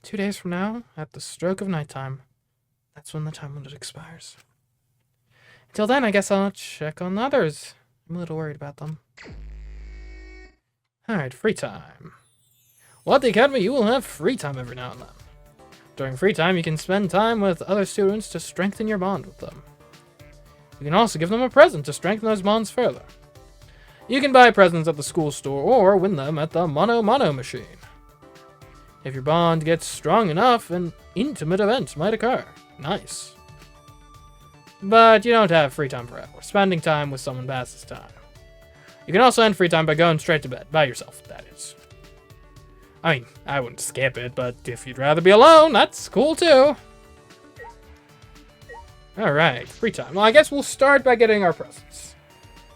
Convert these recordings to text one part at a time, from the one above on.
2 days from now, at the stroke of nighttime. That's when the time limit expires. Until then, I guess I'll check on the others. I'm a little worried about them. Alright, free time. Well, at the Academy, you will have free time every now and then. During free time, you can spend time with other students to strengthen your bond with them. You can also give them a present to strengthen those bonds further. You can buy presents at the school store or win them at the Mono Mono machine. If your bond gets strong enough, an intimate event might occur. Nice. But you don't have free time forever. Spending time with someone passes time. You can also end free time by going straight to bed. By yourself, that is. I mean, I wouldn't skip it, but if you'd rather be alone, that's cool too. Alright, free time. Well, I guess we'll start by getting our presents.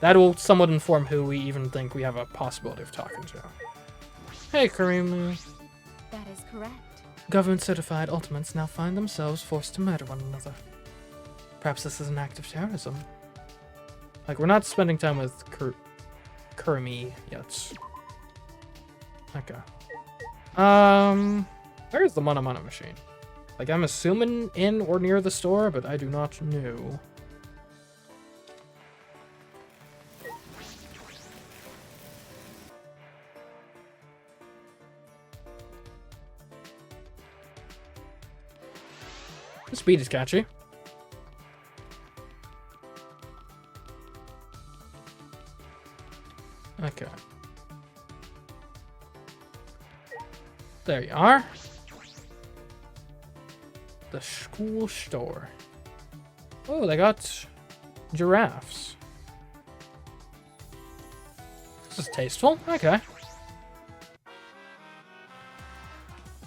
That will somewhat inform who we even think we have a possibility of talking to. Hey, Karimu. That is correct. Government-certified ultimates now find themselves forced to murder one another. Perhaps this is an act of terrorism. Like, we're not spending time with Kurumi yet. Okay. Where's the Mono Mono machine? Like, I'm assuming in or near the store, but I do not know. The speed is catchy. Okay. There you are. The school store. Oh, they got giraffes. This is tasteful. Okay.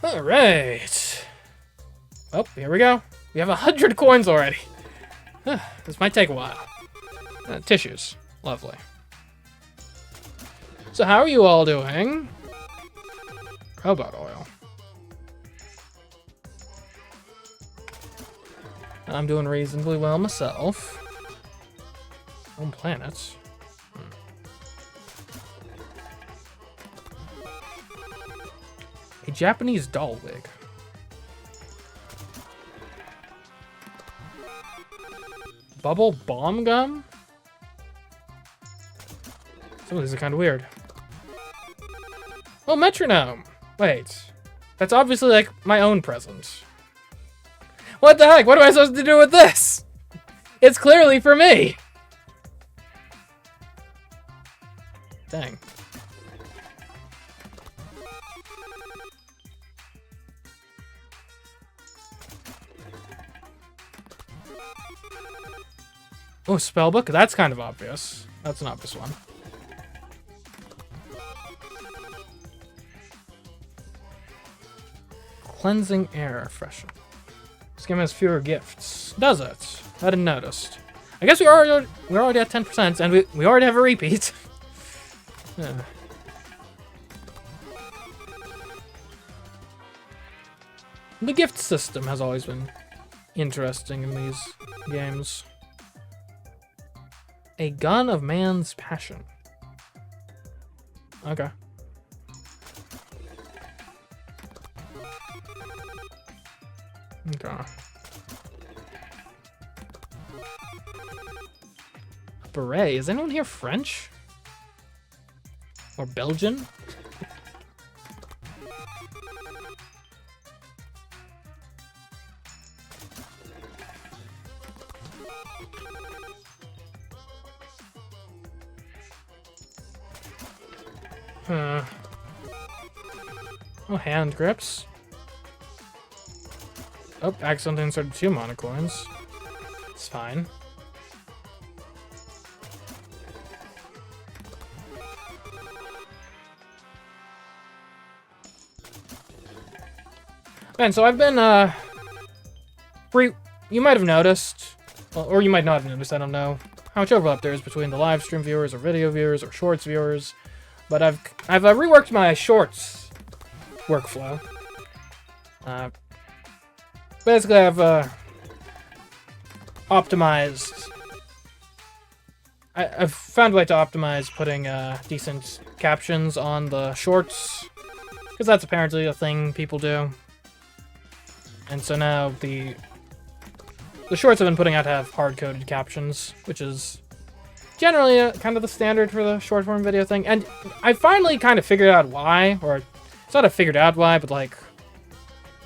Alright. Oh, here we go. We have 100 coins already. This might take a while. Tissues. Lovely. So how are you all doing? Cobalt oil. I'm doing reasonably well myself. Home planets. A Japanese doll wig. Bubble bomb gum? Some of these are kind of weird. Oh, metronome! Wait. That's obviously, like, my own present. What the heck? What am I supposed to do with this? It's clearly for me! Dang. Oh, spellbook? That's kind of obvious. That's an obvious one. Cleansing air freshen. This game has fewer gifts. Does it? I didn't notice. I guess we're already at 10%, and we already have a repeat. Yeah. The gift system has always been interesting in these games. A gun of man's passion. Okay. Okay. Beret. Is anyone here French? Or Belgian? Oh, hand grips. Oh, accidentally inserted 2 monocoins. It's fine. Man, so I've been, you might have noticed, well, or you might not have noticed, I don't know how much overlap there is between the live stream viewers or video viewers or shorts viewers, but I've reworked my shorts workflow. Basically, I've optimized. I've found a way to optimize putting decent captions on the shorts, because that's apparently a thing people do. And so now the shorts I've been putting out have hard-coded captions, which is generally kind of the standard for the short-form video thing. And I finally kind of figured out why, or it's not I figured out why, but like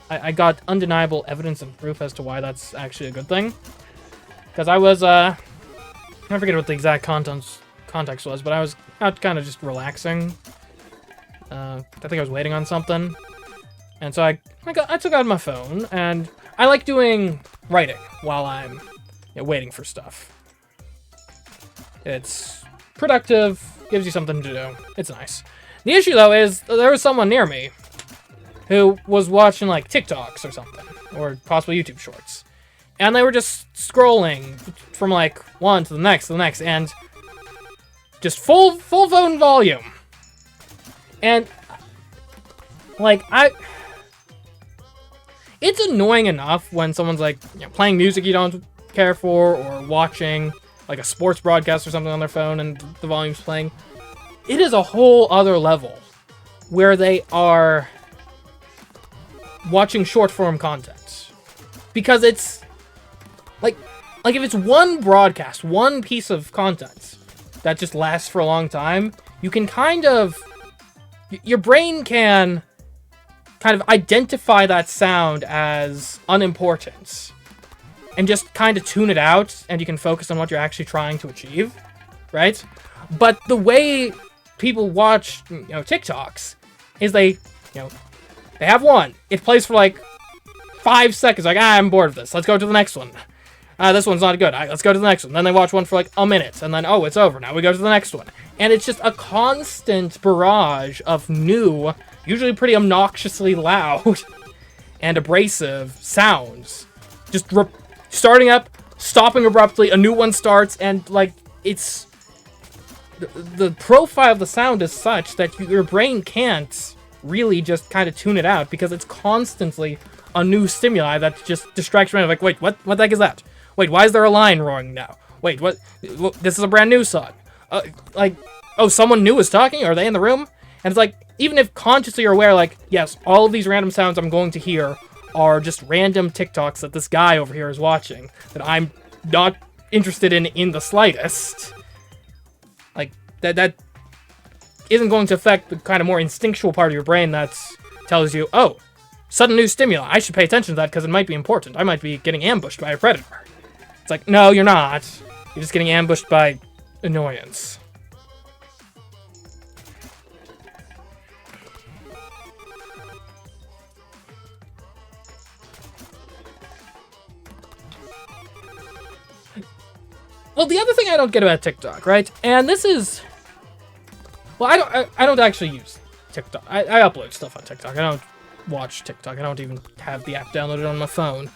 I got undeniable evidence and proof as to why that's actually a good thing. Because I was, I forget what the exact context was, but I was out kind of just relaxing. I think I was waiting on something. And so I took out my phone, and I like doing writing while I'm waiting for stuff. It's productive, gives you something to do. It's nice. The issue, though, is there was someone near me who was watching, like, TikToks or something, or possibly YouTube Shorts. And they were just scrolling from, like, one to the next, and just full phone volume. And, like, it's annoying enough when someone's, like, playing music you don't care for, or watching, like, a sports broadcast or something on their phone and the volume's playing. It is a whole other level where they are watching short-form content. Because it's, like if it's one broadcast, one piece of content that just lasts for a long time, you can kind of, your brain can kind of identify that sound as unimportant and just kind of tune it out, and you can focus on what you're actually trying to achieve, right? But the way people watch, TikToks is they have one. It plays for like 5 seconds, like, I'm bored of this. Let's go to the next one. This one's not good. Let's go to the next one. Then they watch one for like a minute, and then, oh, it's over. Now we go to the next one. And it's just a constant barrage of new, usually pretty obnoxiously loud and abrasive sounds. Just starting up, stopping abruptly, a new one starts, and, like, it's... The profile of the sound is such that your brain can't really just kind of tune it out, because it's constantly a new stimuli that just distracts your mind. Like, wait, what the heck is that? Wait, why is there a lion roaring now? Wait, what? This is a brand new song. Like, oh, someone new is talking? Are they in the room? And it's like, even if consciously you're aware, like, yes, all of these random sounds I'm going to hear are just random TikToks that this guy over here is watching that I'm not interested in the slightest. Like, that isn't going to affect the kind of more instinctual part of your brain that tells you, oh, sudden new stimuli, I should pay attention to that because it might be important. I might be getting ambushed by a predator. It's like, no, you're not. You're just getting ambushed by annoyance. Well, the other thing I don't get about TikTok, right? And this is... Well, I don't actually use TikTok. I upload stuff on TikTok. I don't watch TikTok. I don't even have the app downloaded on my phone.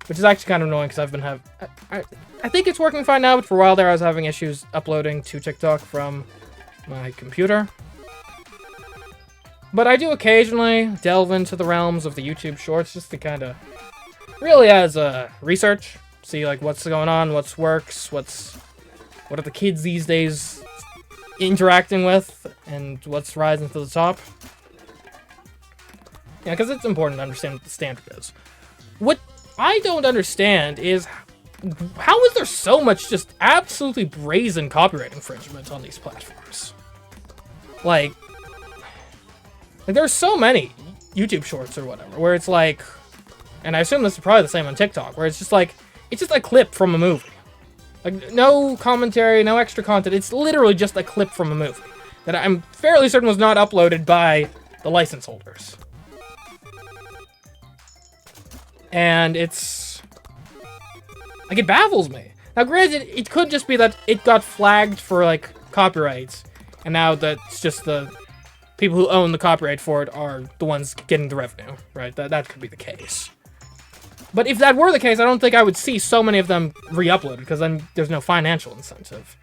Which is actually kind of annoying because I've been I think it's working fine now, but for a while there I was having issues uploading to TikTok from my computer. But I do occasionally delve into the realms of the YouTube Shorts just to kind of... Really as research. See, like, what's going on, what works, what are the kids these days interacting with, and what's rising to the top. Yeah, because it's important to understand what the standard is. What I don't understand is, how is there so much just absolutely brazen copyright infringement on these platforms? Like there's so many YouTube Shorts or whatever, where it's like, and I assume this is probably the same on TikTok, where it's just like, it's just a clip from a movie. Like, no commentary, no extra content. It's literally just a clip from a movie that I'm fairly certain was not uploaded by the license holders. And it's... like, it baffles me. Now, granted, it could just be that it got flagged for, like, copyright, and now that's just the people who own the copyright for it are the ones getting the revenue, right? That could be the case. But if that were the case, I don't think I would see so many of them re-uploaded, because then there's no financial incentive.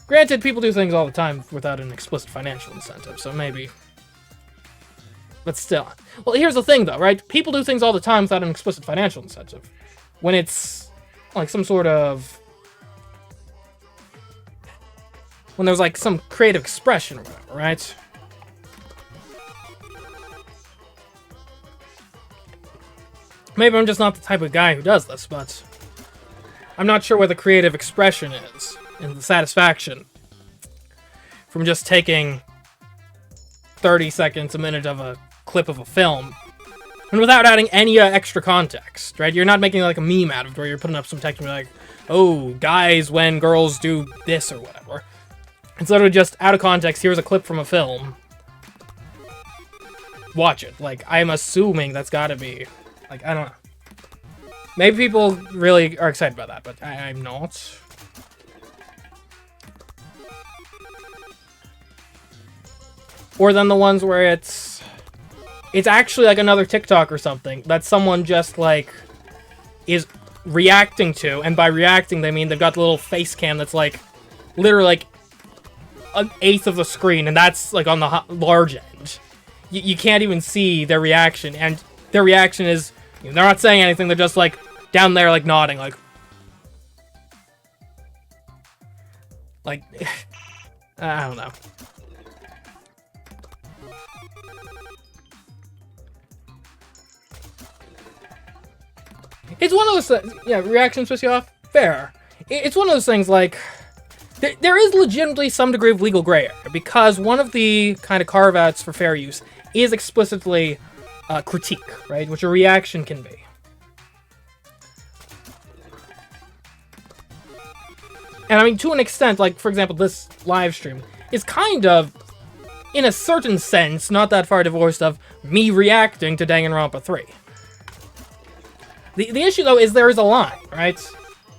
Granted, people do things all the time without an explicit financial incentive, so maybe. But still. Well, here's the thing, though, right? People do things all the time without an explicit financial incentive. When it's, like, some sort of... when there's, like, some creative expression or whatever, right? Maybe I'm just not the type of guy who does this, but I'm not sure where the creative expression is and the satisfaction from just taking 30 seconds, a minute of a clip of a film, and without adding any extra context, right? You're not making like a meme out of it where you're putting up some text and you're like, oh, guys when girls do this or whatever. Instead of just out of context, here's a clip from a film. Watch it. Like, I'm assuming that's gotta be, like, I don't know. Maybe people really are excited about that, but I'm not. Or then the ones where it's actually like another TikTok or something that someone just like is reacting to, and by reacting they mean they've got the little face cam that's like literally like an eighth of the screen, and that's like on the large end. You can't even see their reaction, and their reaction is, they're not saying anything, they're just like down there like nodding, like I don't know. It's one of those things, yeah, reactions piss you off? Fair. It's one of those things, like, there is legitimately some degree of legal gray area, because one of the kind of carve-outs for fair use is explicitly critique, right? Which a reaction can be. And I mean, to an extent, like, for example, this live stream is kind of, in a certain sense, not that far divorced of me reacting to Danganronpa 3. The issue, though, is there is a line, right?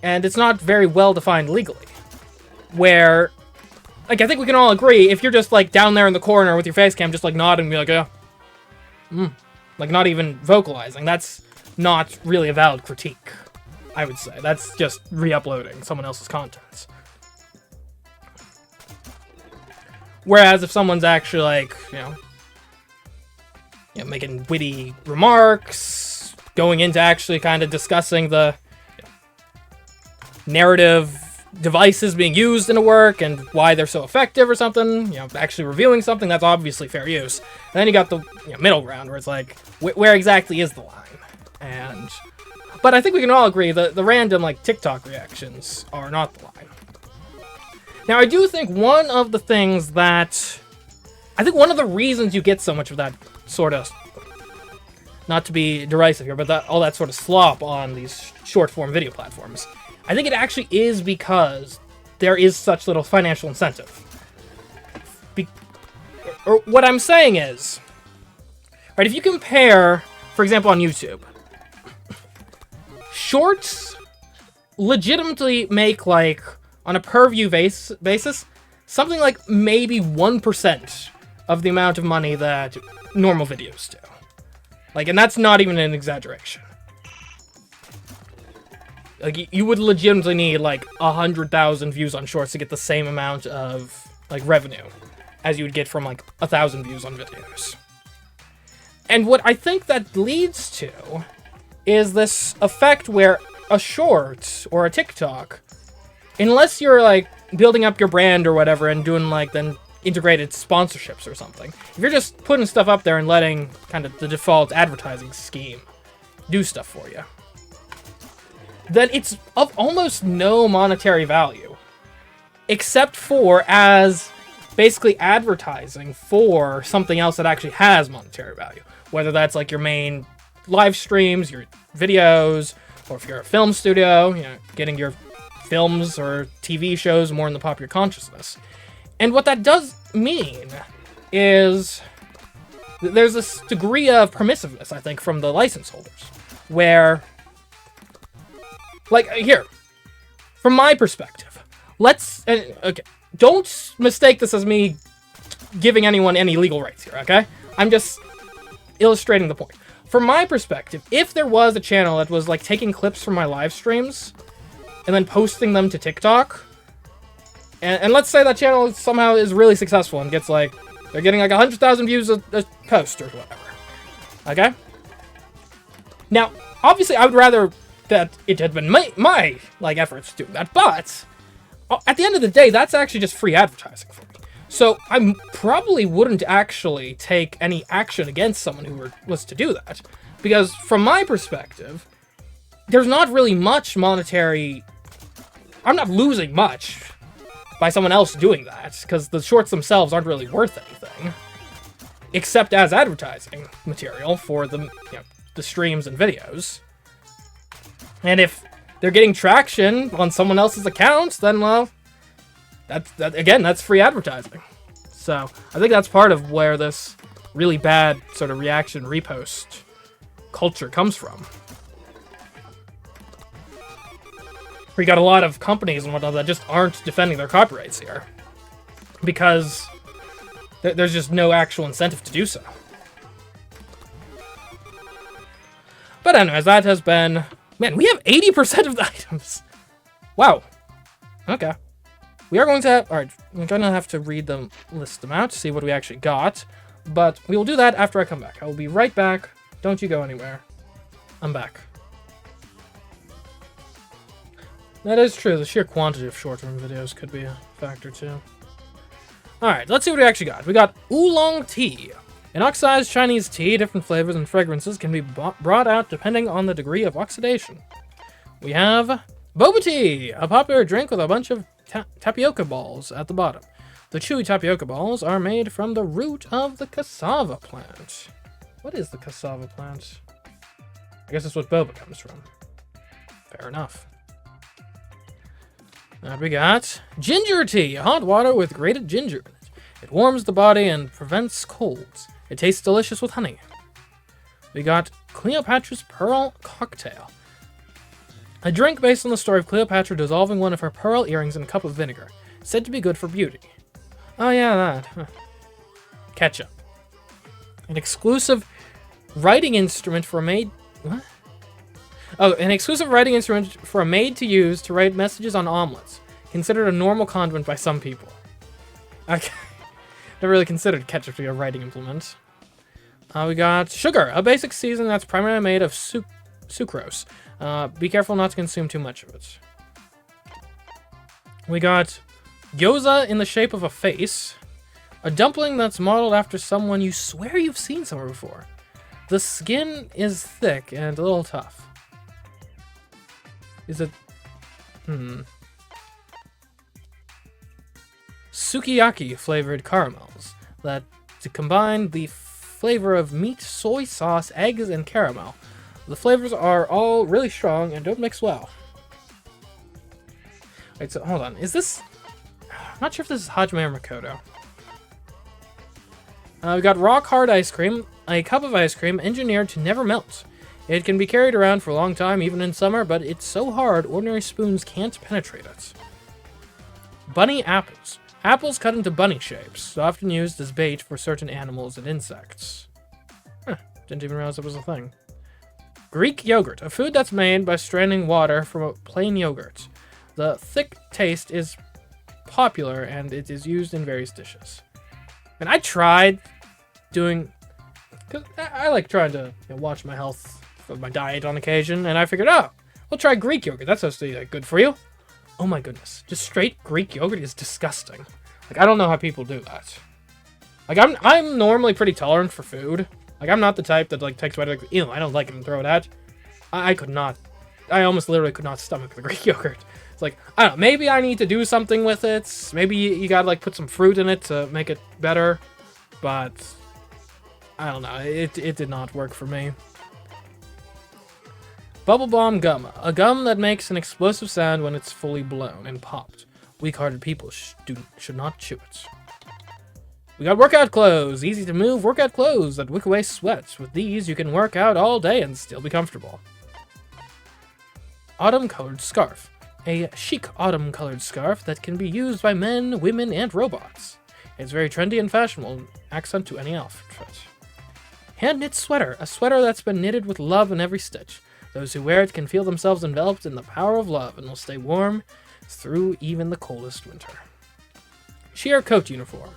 And it's not very well defined legally. Where, like, I think we can all agree, if you're just, like, down there in the corner with your face cam, just, like, nodding and be like, yeah. Like, not even vocalizing. That's not really a valid critique, I would say. That's just re-uploading someone else's content. Whereas if someone's actually, like, you know, making witty remarks, going into actually kind of discussing the narrative devices being used in a work and why they're so effective or something, actually reviewing something, that's obviously fair use. And then you got the middle ground where it's like, where exactly is the line? But I think we can all agree that the random, like, TikTok reactions are not the line. Now, I do think one of the things that, I think one of the reasons you get so much of that sort of, not to be derisive here, but all that sort of slop on these short-form video platforms, I think it actually is because there is such little financial incentive. Or what I'm saying is, right, if you compare, for example, on YouTube, shorts legitimately make, like, on a per-view basis, something like maybe 1% of the amount of money that normal videos do. Like, and that's not even an exaggeration. Like, you would legitimately need, like, 100,000 views on shorts to get the same amount of, like, revenue as you would get from, like, 1,000 views on videos. And what I think that leads to is this effect where a short or a TikTok, unless you're, like, building up your brand or whatever and doing, like, then integrated sponsorships or something, if you're just putting stuff up there and letting kind of the default advertising scheme do stuff for you, then it's of almost no monetary value, except for as basically advertising for something else that actually has monetary value. Whether that's like your main live streams, your videos, or if you're a film studio, getting your films or TV shows more in the popular consciousness. And what that does mean is there's this degree of permissiveness, I think, from the license holders, where, like, here, from my perspective, okay, don't mistake this as me giving anyone any legal rights here, okay? I'm just illustrating the point. From my perspective, if there was a channel that was, like, taking clips from my live streams and then posting them to TikTok, and let's say that channel somehow is really successful and gets, like, they're getting, like, 100,000 views a post or whatever, okay? Now, obviously, I would rather that it had been my like, efforts to do that, but at the end of the day, that's actually just free advertising for me. So I probably wouldn't actually take any action against someone who was to do that. Because from my perspective, there's not really much monetary... I'm not losing much by someone else doing that, because the shorts themselves aren't really worth anything. Except as advertising material for the, the streams and videos. And if they're getting traction on someone else's accounts, then, well, that's free advertising. So I think that's part of where this really bad sort of reaction repost culture comes from. We got a lot of companies and whatnot that just aren't defending their copyrights here. Because there's just no actual incentive to do so. But anyways, that has been... Man, we have 80% of the items! Wow. Okay. We are going to have... Alright, we're going to have to list them out to see what we actually got. But we will do that after I come back. I will be right back. Don't you go anywhere. I'm back. That is true. The sheer quantity of short-term videos could be a factor, too. Alright, let's see what we actually got. We got oolong tea. An oxidized Chinese tea, different flavors and fragrances can be brought out depending on the degree of oxidation. We have boba tea, a popular drink with a bunch of tapioca balls at the bottom. The chewy tapioca balls are made from the root of the cassava plant. What is the cassava plant? I guess that's what boba comes from. Fair enough. Now we got ginger tea, hot water with grated ginger in it. It warms the body and prevents colds. It tastes delicious with honey. We got Cleopatra's Pearl Cocktail. A drink based on the story of Cleopatra dissolving one of her pearl earrings in a cup of vinegar. Said to be good for beauty. Oh yeah, that. Huh. Ketchup. An exclusive writing instrument for a maid... What? Oh, an exclusive writing instrument for a maid to use to write messages on omelets. Considered a normal condiment by some people. Okay. Never really considered ketchup to be a writing implement. We got sugar, a basic seasoning that's primarily made of sucrose. Be careful not to consume too much of it. We got gyoza in the shape of a face. A dumpling that's modeled after someone you swear you've seen somewhere before. The skin is thick and a little tough. Is it... Sukiyaki flavored caramels that to combine the flavor of meat, soy sauce, eggs, and caramel. The flavors are all really strong and don't mix well. Wait, so hold on. Is this... I'm not sure if this is Hajime or Makoto. We got rock hard ice cream, a cup of ice cream engineered to never melt. It can be carried around for a long time, even in summer, but it's so hard ordinary spoons can't penetrate it. Bunny apples. Apples cut into bunny shapes, often used as bait for certain animals and insects. Huh, didn't even realize it was a thing. Greek yogurt, a food that's made by straining water from a plain yogurt. The thick taste is popular, and it is used in various dishes. And I tried doing... Because I like trying to watch my health, for my diet on occasion, and I figured, oh, we'll try Greek yogurt. That's supposed to be good for you. Oh my goodness. Just straight Greek yogurt is disgusting. Like, I don't know how people do that. Like, I'm normally pretty tolerant for food. Like, I'm not the type that, like, takes away, like, ew, I don't like it and throw it out. I could not. I almost literally could not stomach the Greek yogurt. It's like, I don't know, maybe I need to do something with it. Maybe you gotta, like, put some fruit in it to make it better. But, I don't know, it did not work for me. Bubble Bomb Gum, a gum that makes an explosive sound when it's fully blown and popped. Weak-hearted people should not chew it. We got workout clothes, easy to move workout clothes that wick away sweat. With these, you can work out all day and still be comfortable. Autumn-colored scarf, a chic autumn-colored scarf that can be used by men, women, and robots. It's very trendy and fashionable, accent to any outfit. Hand-knit sweater, a sweater that's been knitted with love in every stitch. Those who wear it can feel themselves enveloped in the power of love and will stay warm through even the coldest winter. Sheer coat uniform.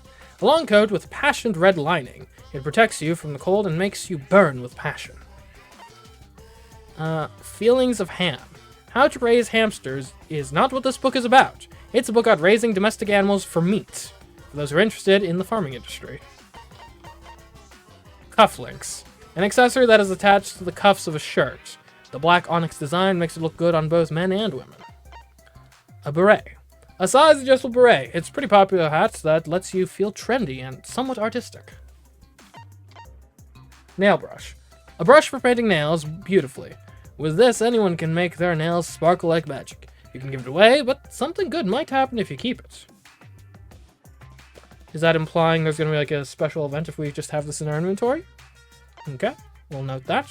A long coat with passionate red lining. It protects you from the cold and makes you burn with passion. Feelings of ham. How to raise hamsters is not what this book is about. It's a book about raising domestic animals for meat. for those who are interested in the farming industry. Cufflinks. An accessory that is attached to the cuffs of a shirt. The black onyx design makes it look good on both men and women. A beret. A size-adjustable beret. It's a pretty popular hat that lets you feel trendy and somewhat artistic. Nail brush. A brush for painting nails beautifully. With this, anyone can make their nails sparkle like magic. You can give it away, but something good might happen if you keep it. Is that implying there's going to be like a special event if we just have this in our inventory? Okay, we'll note that.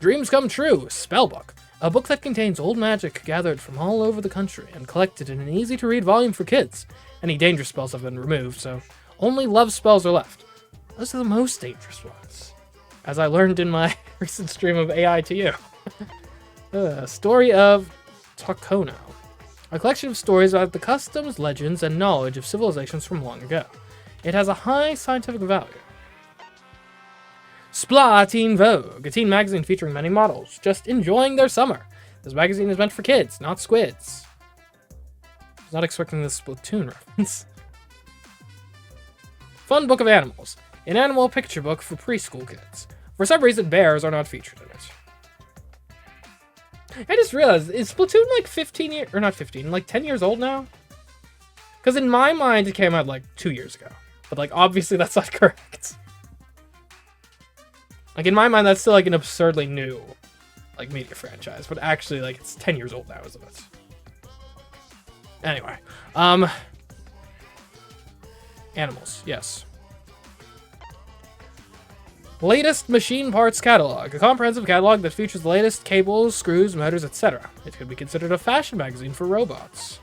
Dreams Come True, Spellbook. A book that contains old magic gathered from all over the country and collected in an easy-to-read volume for kids. Any dangerous spells have been removed, so only love spells are left. Those are the most dangerous ones, as I learned in my recent stream of AI to you. Story of Takono. A collection of stories about the customs, legends, and knowledge of civilizations from long ago. It has a high scientific value. Spla Teen Vogue, a teen magazine featuring many models, just enjoying their summer. This magazine is meant for kids, not squids. I was not expecting this Splatoon reference. Fun Book of Animals, an animal picture book for preschool kids. For some reason, bears are not featured in it. I just realized, is Splatoon like 15 years, or not 15, like 10 years old now? Because in my mind, it came out like 2 years ago. But like, obviously that's not correct. Like, in my mind, that's still, like, an absurdly new, like, media franchise. But actually, like, it's 10 years old now, isn't it? Anyway. Animals, yes. Latest Machine Parts Catalog. A comprehensive catalog that features the latest cables, screws, motors, etc. It could be considered a fashion magazine for robots.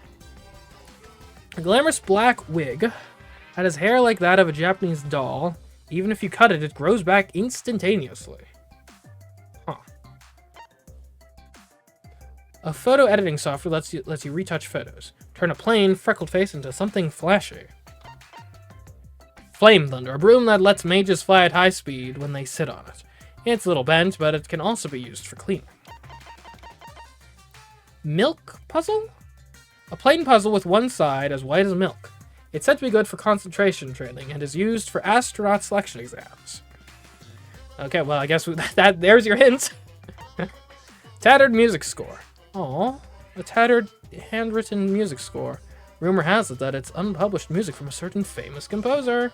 A glamorous black wig had his hair like that of a Japanese doll. Even if you cut it, it grows back instantaneously. Huh. A photo editing software lets you retouch photos. Turn a plain, freckled face into something flashy. Flame Thunder, a broom that lets mages fly at high speed when they sit on it. It's a little bent, but it can also be used for cleaning. Milk Puzzle? A plain puzzle with one side as white as milk. It's said to be good for concentration training and is used for astronaut selection exams. Okay, well, I guess there's your hint. Tattered music score. Aww, a tattered handwritten music score. Rumor has it that it's unpublished music from a certain famous composer.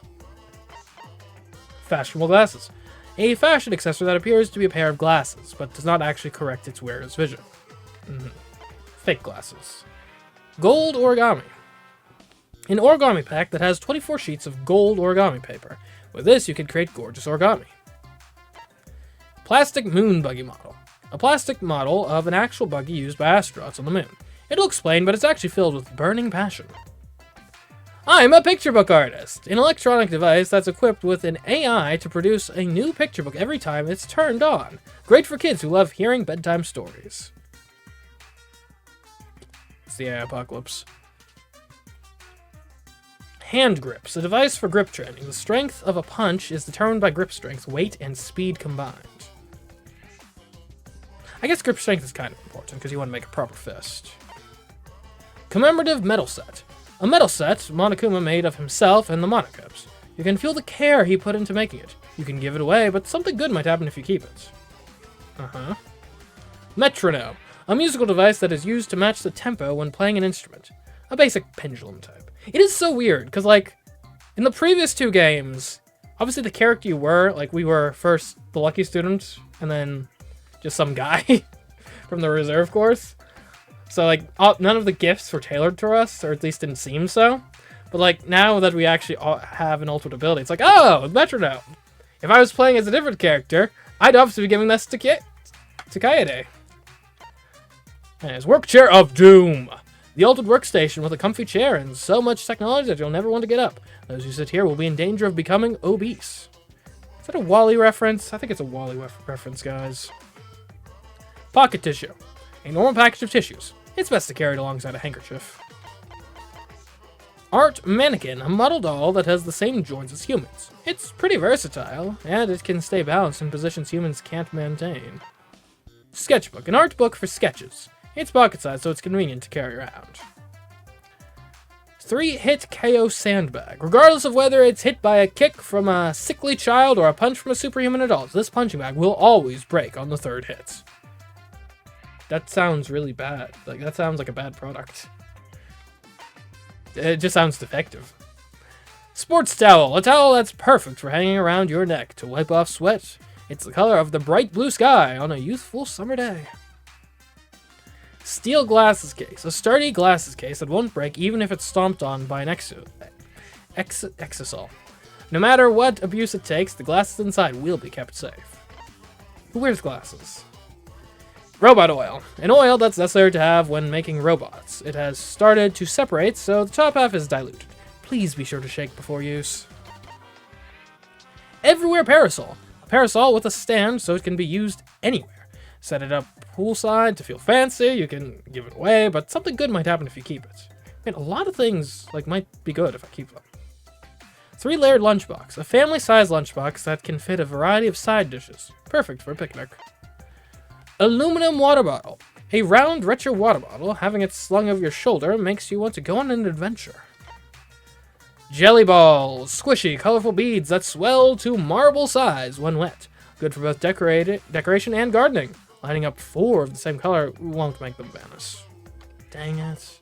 Fashionable glasses. A fashion accessory that appears to be a pair of glasses, but does not actually correct its wearer's vision. Fake glasses. Gold origami. An origami pack that has 24 sheets of gold origami paper. With this, you can create gorgeous origami. Plastic moon buggy model. A plastic model of an actual buggy used by astronauts on the moon. It looks plain, but it's actually filled with burning passion. I'm a picture book artist. An electronic device that's equipped with an AI to produce a new picture book every time it's turned on. Great for kids who love hearing bedtime stories. It's the AI apocalypse. Hand grips, a device for grip training. The strength of a punch is determined by grip strength, weight, and speed combined. I guess grip strength is kind of important because you want to make a proper fist. Commemorative medal set. A medal set Monokuma made of himself and the Monocups. You can feel the care he put into making it. You can give it away, but something good might happen if you keep it. Metronome. A musical device that is used to match the tempo when playing an instrument. A basic pendulum type. It is so weird, because, like, in the previous two games, obviously the character you were, like, we were first the lucky student, and then just some guy from the reserve course. So, like, none of the gifts were tailored to us, or at least didn't seem so. But, like, now that we actually have an ultimate ability, it's like, oh, metronome. If I was playing as a different character, I'd obviously be giving this to Kaede. Anyways, Work Chair of Doom. The ultimate workstation with a comfy chair and so much technology that you'll never want to get up. Those who sit here will be in danger of becoming obese. Is that a Wall-E reference? I think it's a Wall-E reference, guys. Pocket tissue. A normal package of tissues. It's best to carry it alongside a handkerchief. Art mannequin. A model doll that has the same joints as humans. It's pretty versatile, and it can stay balanced in positions humans can't maintain. Sketchbook. An art book for sketches. It's pocket-sized, so it's convenient to carry around. 3-hit KO sandbag. Regardless of whether it's hit by a kick from a sickly child or a punch from a superhuman adult, this punching bag will always break on the 3rd hit. That sounds really bad. Like, that sounds like a bad product. It just sounds defective. Sports towel. A towel that's perfect for hanging around your neck to wipe off sweat. It's the color of the bright blue sky on a youthful summer day. Steel glasses case. A sturdy glasses case that won't break even if it's stomped on by an exisal. No matter what abuse it takes, the glasses inside will be kept safe. Who wears glasses? Robot oil. An oil that's necessary to have when making robots. It has started to separate, so the top half is diluted. Please be sure to shake before use. Everywhere parasol. A parasol with a stand so it can be used anywhere. Set it up poolside to feel fancy, you can give it away, but something good might happen if you keep it. Man, a lot of things might be good if I keep them. 3-layered lunchbox. A family-sized lunchbox that can fit a variety of side dishes. Perfect for a picnic. Aluminum water bottle. A round, retro water bottle, having it slung over your shoulder makes you want to go on an adventure. Jelly balls. Squishy, colorful beads that swell to marble size when wet. Good for both decoration and gardening. Lining up 4 of the same color won't make them vanish. Dang it.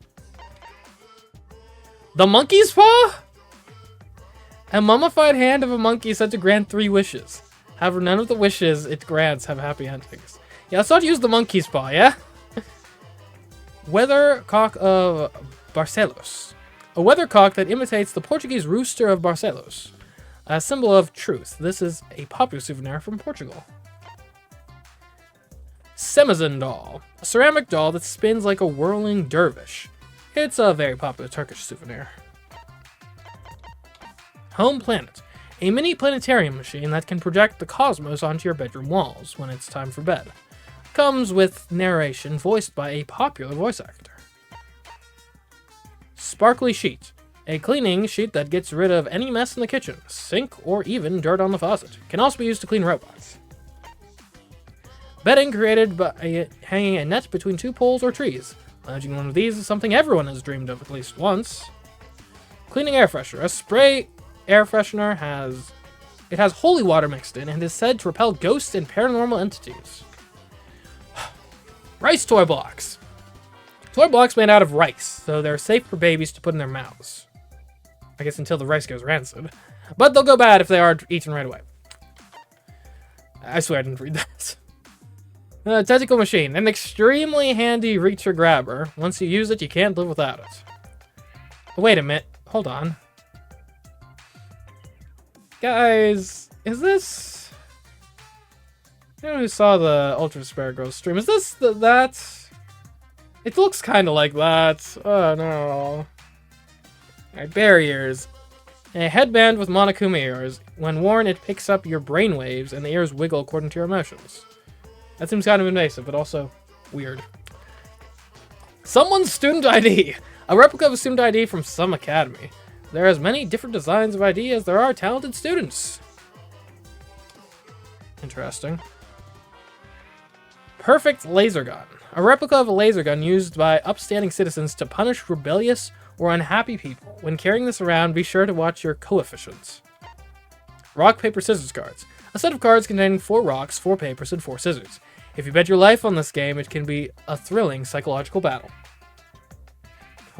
The monkey's paw? A mummified hand of a monkey said to grant 3 wishes. However, none of the wishes it grants have happy endings. Yeah, let's not use the monkey's paw, yeah? Weathercock of Barcelos. A weathercock that imitates the Portuguese rooster of Barcelos. A symbol of truth. This is a popular souvenir from Portugal. Semizin doll. A ceramic doll that spins like a whirling dervish. It's a very popular Turkish souvenir. Home Planet. A mini planetarium machine that can project the cosmos onto your bedroom walls when it's time for bed. Comes with narration voiced by a popular voice actor. Sparkly sheet. A cleaning sheet that gets rid of any mess in the kitchen, sink, or even dirt on the faucet. Can also be used to clean robots. Bedding created by hanging a net between 2 poles or trees. Lounging one of these is something everyone has dreamed of at least once. Cleaning air freshener. A spray air freshener has holy water mixed in and is said to repel ghosts and paranormal entities. Rice toy blocks. Toy blocks made out of rice, so they're safe for babies to put in their mouths. I guess until the rice goes rancid. But they'll go bad if they are eaten right away. I swear I didn't read that. Tentacle machine. An extremely handy reacher grabber. Once you use it, you can't live without it. Wait a minute. Hold on. Guys, is this... Anyone who saw the Ultra Spare Girls stream, is this that? It looks kind of like that. Oh no. Alright, barriers. A headband with Monokuma ears. When worn, it picks up your brainwaves and the ears wiggle according to your emotions. That seems kind of invasive, but also weird. Someone's student ID. A replica of a student ID from some academy. There are as many different designs of ID as there are talented students. Interesting. Perfect laser gun. A replica of a laser gun used by upstanding citizens to punish rebellious or unhappy people. When carrying this around, be sure to watch your coefficients. Rock, paper, scissors cards. A set of cards containing 4 rocks, 4 papers, and 4 scissors. If you bet your life on this game, it can be a thrilling psychological battle.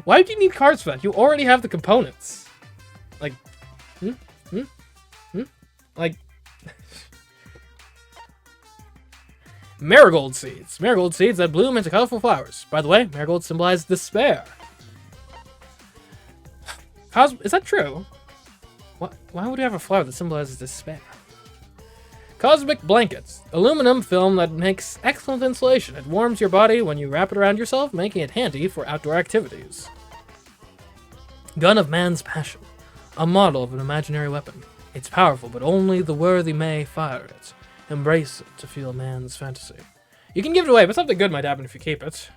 Why do you need cards for that? You already have the components. Like, Like, marigold seeds. Marigold seeds that bloom into colorful flowers. By the way, marigolds symbolize despair. Is that true? Why would you have a flower that symbolizes despair? Cosmic blankets. Aluminum film that makes excellent insulation. It warms your body when you wrap it around yourself, making it handy for outdoor activities. Gun of man's passion. A model of an imaginary weapon. It's powerful, but only the worthy may fire it. Embrace it to feel man's fantasy. You can give it away, but something good might happen if you keep it.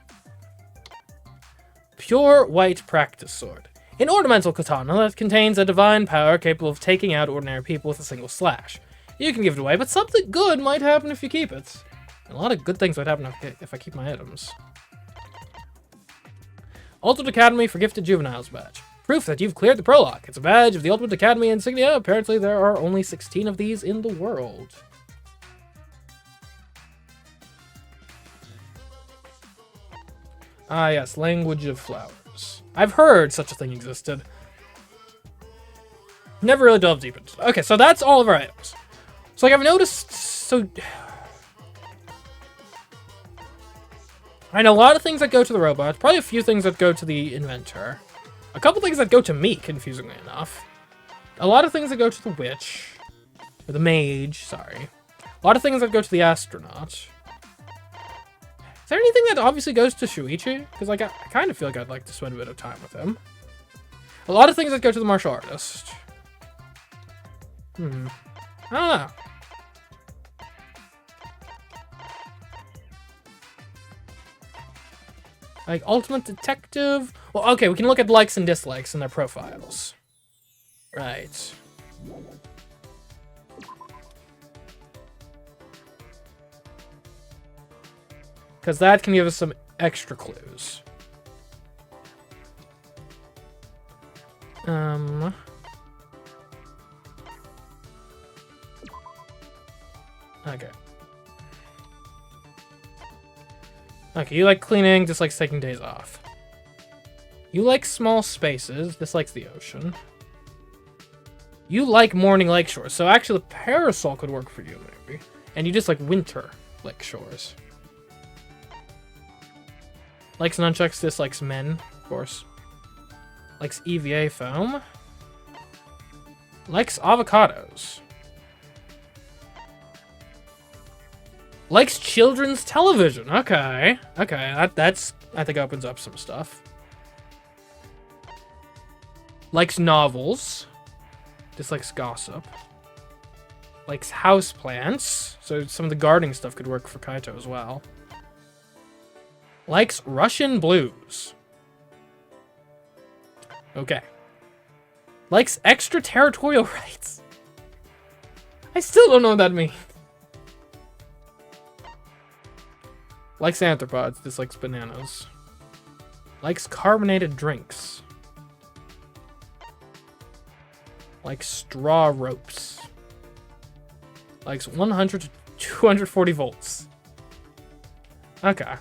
Pure white practice sword. An ornamental katana that contains a divine power capable of taking out ordinary people with a single slash. You can give it away, but something good might happen if you keep it. A lot of good things might happen if I keep my items. Altered Academy for Gifted Juveniles badge. Proof that you've cleared the prologue. It's a badge of the Ultimate Academy insignia. Apparently there are only 16 of these in the world. Ah, yes, Language of Flowers. I've heard such a thing existed. Never really delved deep into it. Okay, so that's all of our items. So, like, I've noticed, so... I know a lot of things that go to the robot, probably a few things that go to the inventor. A couple things that go to me, confusingly enough. A lot of things that go to the witch. Or the mage, sorry. A lot of things that go to the astronaut. Is there anything that obviously goes to Shuichi? Because, like, I kind of feel like I'd like to spend a bit of time with him. A lot of things that go to the martial artist. I don't know. Like, Ultimate Detective. Well, okay, we can look at likes and dislikes in their profiles. Right. Because that can give us some extra clues. Okay. Okay, you like cleaning, dislikes taking days off. You like small spaces, dislikes the ocean. You like morning lake shores, so actually the parasol could work for you, maybe. And you just like winter lake shores. Likes nunchucks, dislikes men, of course. Likes EVA foam. Likes avocados. Likes children's television. Okay. Okay, that's, I think, opens up some stuff. Likes novels. Dislikes gossip. Likes houseplants. So some of the gardening stuff could work for Kaito as well. Likes Russian blues. Okay. Likes extraterritorial rights. I still don't know what that means. Likes arthropods, dislikes bananas. Likes carbonated drinks. Likes straw ropes. Likes 100 to 240 volts. Okay.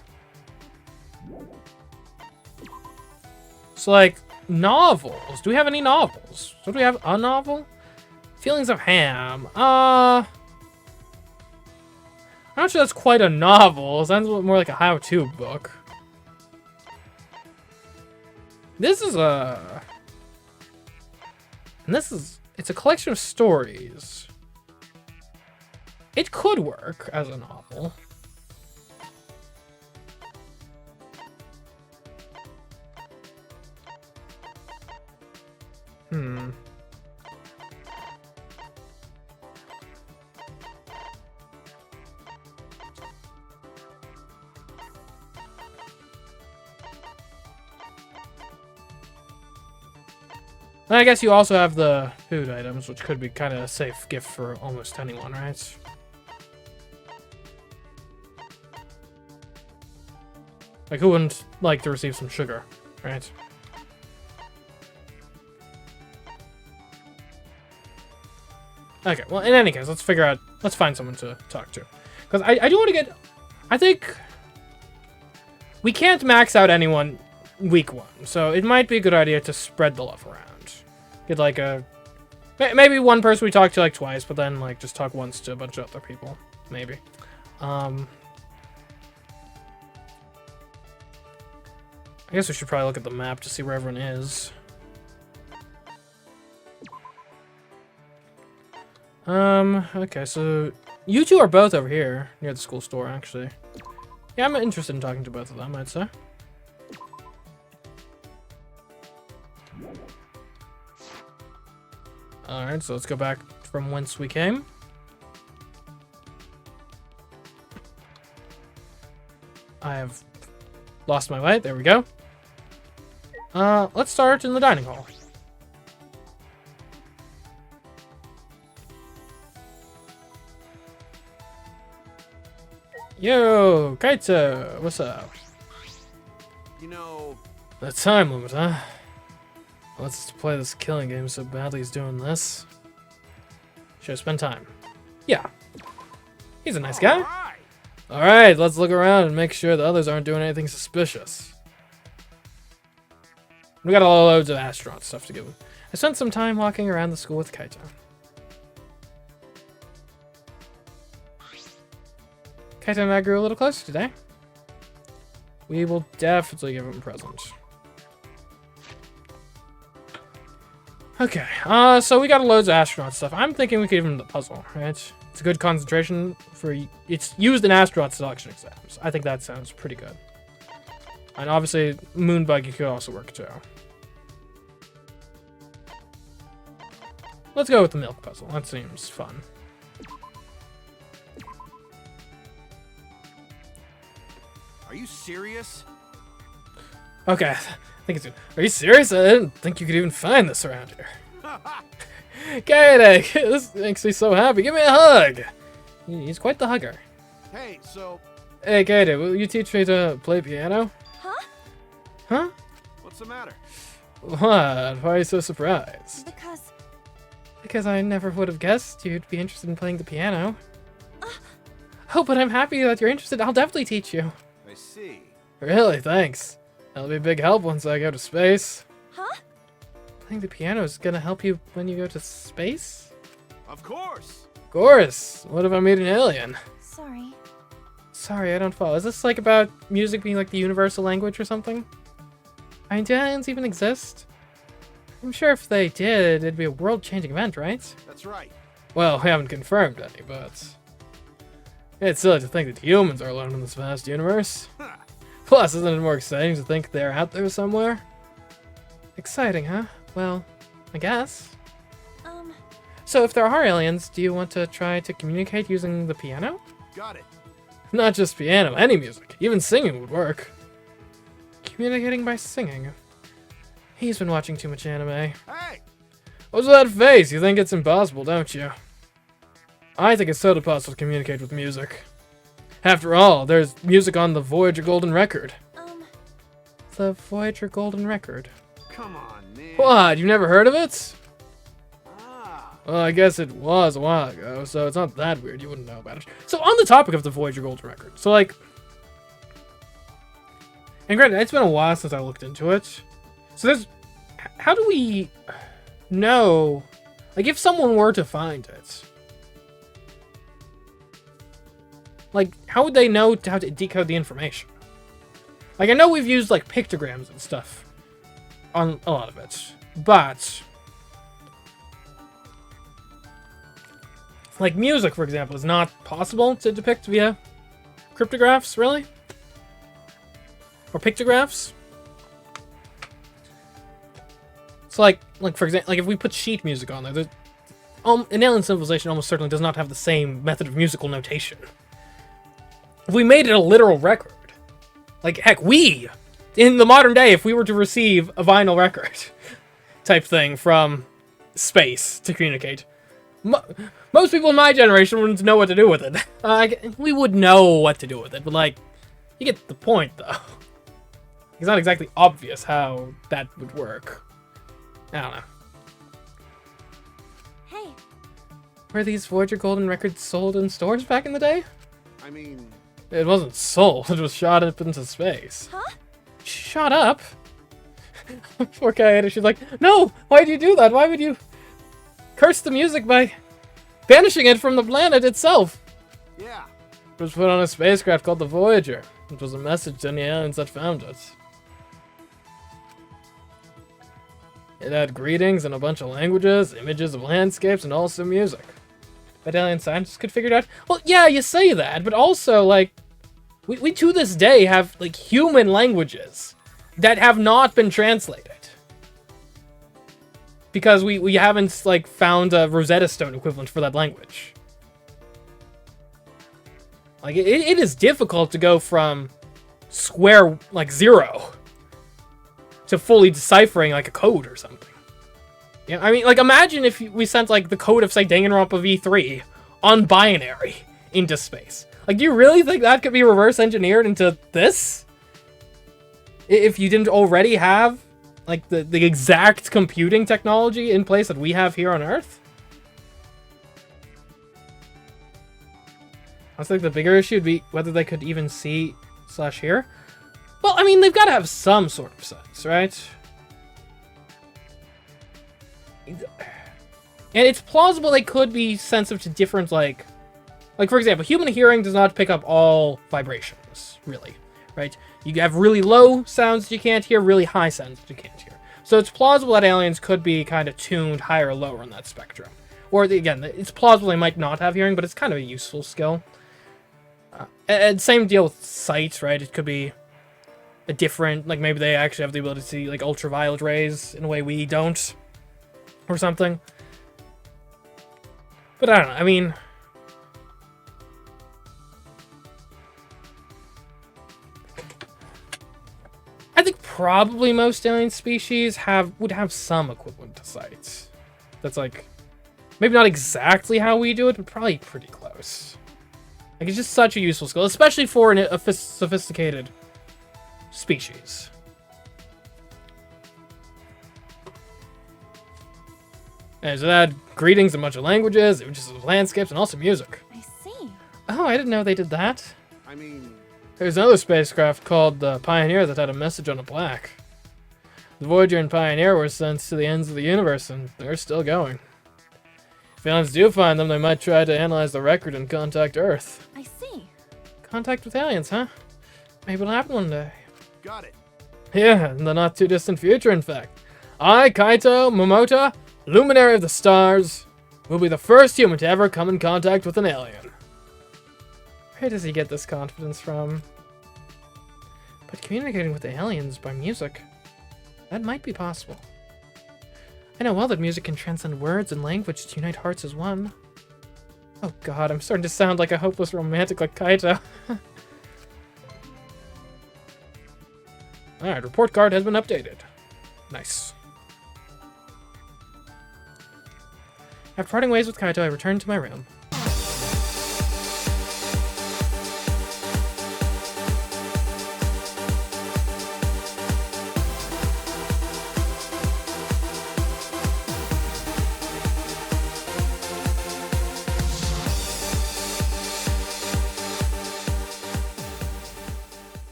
So, like, novels. Do we have any novels? So do we have a novel? Feelings of Ham. I'm not sure that's quite a novel. It sounds a little more like a how-to book. This is a... And this is... It's a collection of stories. It could work as a novel. And I guess you also have the food items, which could be kind of a safe gift for almost anyone, right? Like, who wouldn't like to receive some sugar, right? Okay, well, in any case, let's find someone to talk to. Because I do want to get, I think, we can't max out anyone week one, so it might be a good idea to spread the love around. Get like maybe one person we talk to like twice, but then like just talk once to a bunch of other people, maybe. I guess we should probably look at the map to see where everyone is. Okay, so you two are both over here near the school store, actually. Yeah, I'm interested in talking to both of them, I'd say. Alright, so let's go back from whence we came. I have lost my way. There we go. Let's start in the dining hall. Yo, Kaito, what's up? You know... The time limit, huh? Let's play this killing game so badly he's doing this. Should I spend time? Yeah. He's a nice guy. Alright, let's look around and make sure the others aren't doing anything suspicious. We got loads of astronaut stuff to give. I spent some time walking around the school with Kaito. Kaito and I grew a little closer today. We will definitely give him a present. Okay, so we got loads of astronaut stuff. I'm thinking we could give him the puzzle, right? It's a good concentration for... It's used in astronaut selection exams. I think that sounds pretty good. And obviously, moon buggy could also work too. Let's go with the milk puzzle. That seems fun. Are you serious? Okay, I think it's good. Are you serious? I didn't think you could even find this around here. Kaede, this makes me so happy. Give me a hug. He's quite the hugger. Hey, so... Hey, Kaede, will you teach me to play piano? Huh? Huh? What's the matter? What? Why are you so surprised? Because I never would have guessed you'd be interested in playing the piano. Oh, but I'm happy that you're interested. I'll definitely teach you. I see. Really? Thanks. That'll be a big help once I go to space. Huh? Playing the piano is gonna help you when you go to space? Of course. Of course. What if I meet an alien? Sorry. Sorry, I don't follow. Is this like about music being like the universal language or something? I mean, do aliens even exist? I'm sure if they did, it'd be a world-changing event, right? That's right. Well, we haven't confirmed any, but... It's silly to think that humans are alone in this vast universe. Huh. Plus, isn't it more exciting to think they're out there somewhere? Exciting, huh? Well, I guess. So if there are aliens, do you want to try to communicate using the piano? Got it. Not just piano, any music. Even singing would work. Communicating by singing. He's been watching too much anime. Hey! What's that face? You think it's impossible, don't you? I think it's totally possible to communicate with music. After all, there's music on the Voyager Golden Record. The Voyager Golden Record. Come on, man. What? You've never heard of it? Ah. Well, I guess it was a while ago, so it's not that weird. You wouldn't know about it. So on the topic of the Voyager Golden Record, so like... And granted, it's been a while since I looked into it. So there's... How do we know... Like, if someone were to find it... Like, how would they know how to decode the information? Like, I know we've used, like, pictograms and stuff on a lot of it, but... Like, music, for example, is not possible to depict via cryptographs, really? Or pictographs? So, like for example, like, if we put sheet music on there, an alien civilization almost certainly does not have the same method of musical notation. If we made it a literal record, like, heck, in the modern day, if we were to receive a vinyl record type thing from space to communicate, most people in my generation wouldn't know what to do with it. We would know what to do with it, but, like, you get the point, though. It's not exactly obvious how that would work. I don't know. Hey. Were these Voyager Golden Records sold in stores back in the day? I mean... It wasn't sold, it was shot up into space. Huh? Shut up! Poor Kaede, she's like, no! Why'd you do that? Why would you curse the music by banishing it from the planet itself? Yeah. It was put on a spacecraft called the Voyager. It was a message to any aliens that found it. It had greetings in a bunch of languages, images of landscapes, and also music. But alien scientists could figure it out. Well, yeah, you say that, but also, like, we to this day have, like, human languages that have not been translated. Because we haven't, like, found a Rosetta Stone equivalent for that language. Like, it is difficult to go from square, like, 0 to fully deciphering, like, a code or something. Yeah, I mean, like, imagine if we sent, like, the code of, say, Danganronpa V3 on binary into space. Like, do you really think that could be reverse engineered into this? If you didn't already have like the exact computing technology in place that we have here on Earth. I think the bigger issue would be whether they could even see / hear. Well, I mean, they've got to have some sort of sense, right? And it's plausible they could be sensitive to different, like for example, human hearing does not pick up all vibrations, really, right? You have really low sounds that you can't hear, really high sounds that you can't hear. So it's plausible that aliens could be kind of tuned higher or lower on that spectrum. Or, again, it's plausible they might not have hearing, but it's kind of a useful skill. And same deal with sight, right? It could be a different, like maybe they actually have the ability to see like ultraviolet rays in a way we don't, or something. But I don't know, I mean, I think probably most alien species would have some equivalent to sight. That's like, maybe not exactly how we do it, but probably pretty close. Like, it's just such a useful skill, especially for a sophisticated species. And so that had greetings in a bunch of languages, images of landscapes, and also music. I see. Oh, I didn't know they did that. I mean, There's another spacecraft called the Pioneer that had a message on a plaque. The Voyager and Pioneer were sent to the ends of the universe, and they're still going. If aliens do find them, they might try to analyze the record and contact Earth. I see. Contact with aliens, huh? Maybe it'll happen one day. got it. Yeah, in the not too distant future, in fact. I, Kaito Momota, luminary of the stars, will be the first human to ever come in contact with an alien. Where does he get this confidence from? But communicating with the aliens by music, that might be possible. I know well that music can transcend words and language to unite hearts as one. Oh god, I'm starting to sound like a hopeless romantic like Kaito. Alright, report card has been updated. Nice. After parting ways with Kaito, I returned to my room.